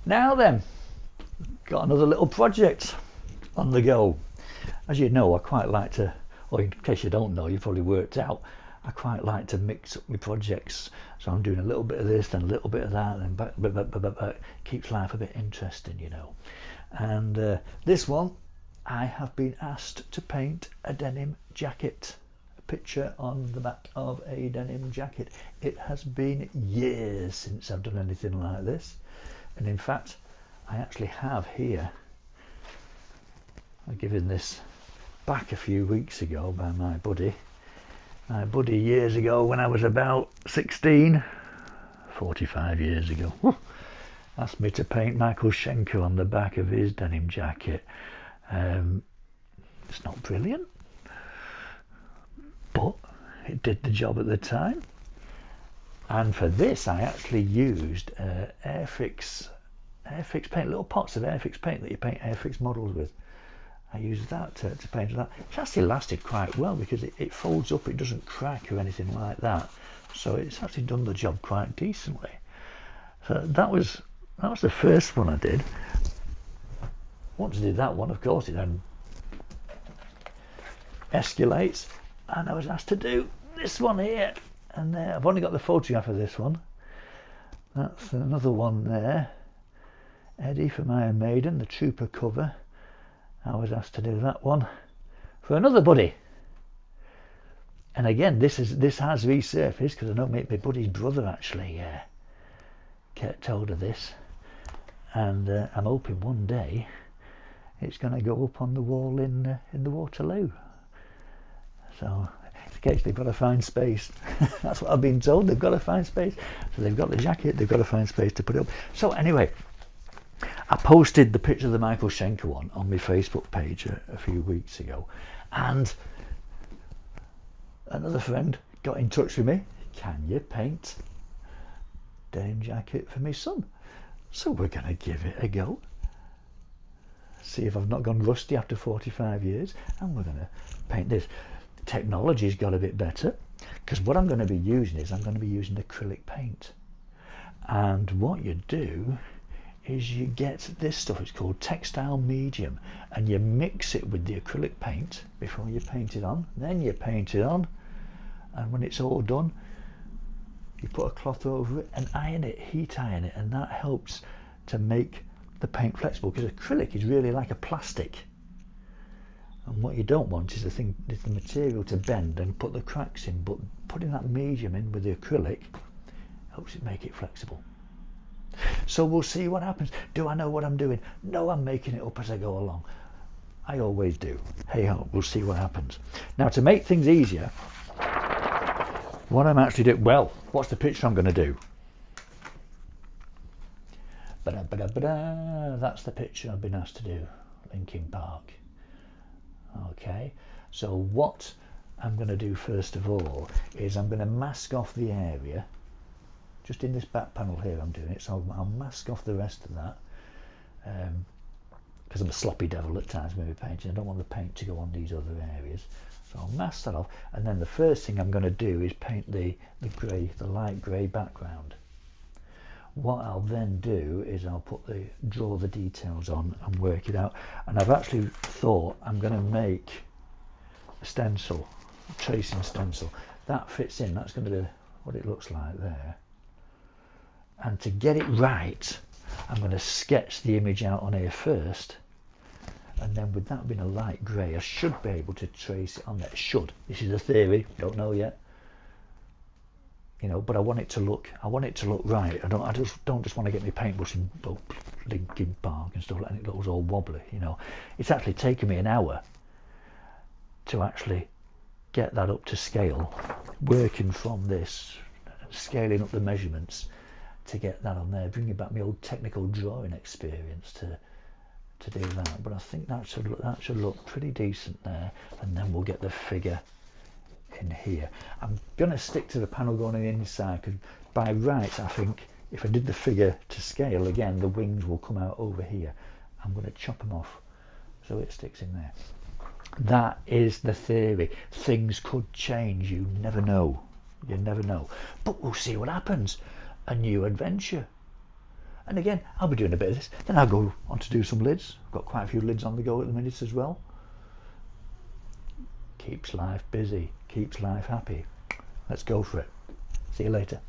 Now then, got another little project on the go. As you know, I quite like to, or in case you don't know, you've probably worked out, I quite like to mix up my projects. So I'm doing a little bit of this, then a little bit of that, and back. Keeps life a bit interesting, you know. And this one, I have been asked to paint a denim jacket. A picture on the back of a denim jacket. It has been years since I've done anything like this. And in fact, I actually have here, I've given this back a few weeks ago by my buddy. My buddy years ago when I was about 16, 45 years ago, asked me to paint Michael Schenker on the back of his denim jacket. It's not brilliant, but it did the job at the time. And for this I actually used Airfix paint, little pots of Airfix paint that you paint Airfix models with. I used that to paint that. It's actually lasted quite well because it folds up, it doesn't crack or anything like that. So it's actually done the job quite decently. So that was the first one I did. Once I did that one, of course, it then escalates, and I was asked to do this one here. And I've only got the photograph of this one. That's another one there. Eddie from Iron Maiden, the Trooper cover. I was asked to do that one for another buddy. And again, this has resurfaced because I know my buddy's brother actually kept hold of this. And I'm hoping one day it's going to go up on the wall in the Waterloo. So they've got to find space. That's what I've been told. They've got to find space. So they've got the jacket. They've got to find space to put it up. So anyway, I posted the picture of the Michael Schenker one on my Facebook page a few weeks ago, and another friend got in touch with me. Can you paint denim jacket for my son? So we're going to give it a go. See if I've not gone rusty after 45 years, and we're going to paint this. Technology's got a bit better because what I'm going to be using is I'm going to be using acrylic paint. And what you do is you get this stuff, it's called textile medium, and you mix it with the acrylic paint before you paint it on. Then you paint it on, and when it's all done, you put a cloth over it and iron it, heat iron it, and that helps to make the paint flexible because acrylic is really like a plastic. And what you don't want is the material to bend and put the cracks in, but putting that medium in with the acrylic helps it make it flexible. So we'll see what happens. Do I know what I'm doing? No, I'm making it up as I go along. I always do. Hey ho, we'll see what happens. Now to make things easier, what I'm actually doing, well, what's the picture I'm going to do? That's the picture I've been asked to do, Linkin Park. Okay, so what I'm going to do first of all is I'm going to mask off the area. Just in this back panel here I'm doing it, so I'll mask off the rest of that because I'm a sloppy devil at times with my painting. I don't want the paint to go on these other areas, so I'll mask that off, and then the first thing I'm going to do is paint the light grey background. What I'll then do is I'll draw the details on and work it out. And I've actually thought I'm going to make a stencil, a tracing stencil. That fits in, that's going to be what it looks like there. And to get it right, I'm going to sketch the image out on here first. And then with that being a light grey, I should be able to trace it on there. Should. This is a theory, don't know yet. You know, but I want it to look right. I don't just want to get my paintbrush and Linkin Park and stuff like that, and it looks all wobbly, you know. It's actually taken me an hour to actually get that up to scale, working from this, scaling up the measurements to get that on there, bringing back my old technical drawing experience to do that. But I think that should look pretty decent there, and then we'll get the figure in here. I'm going to stick to the panel going on the inside because by rights I think if I did the figure to scale again, the wings will come out over here. I'm going to chop them off so it sticks in there. That is the theory. Things could change, you never know, but we'll see what happens. A new adventure, And again, I'll be doing a bit of this. Then I'll go on to do some lids. I've got quite a few lids on the go at the minute as well. Keeps life busy, keeps life happy. Let's go for it. See you later.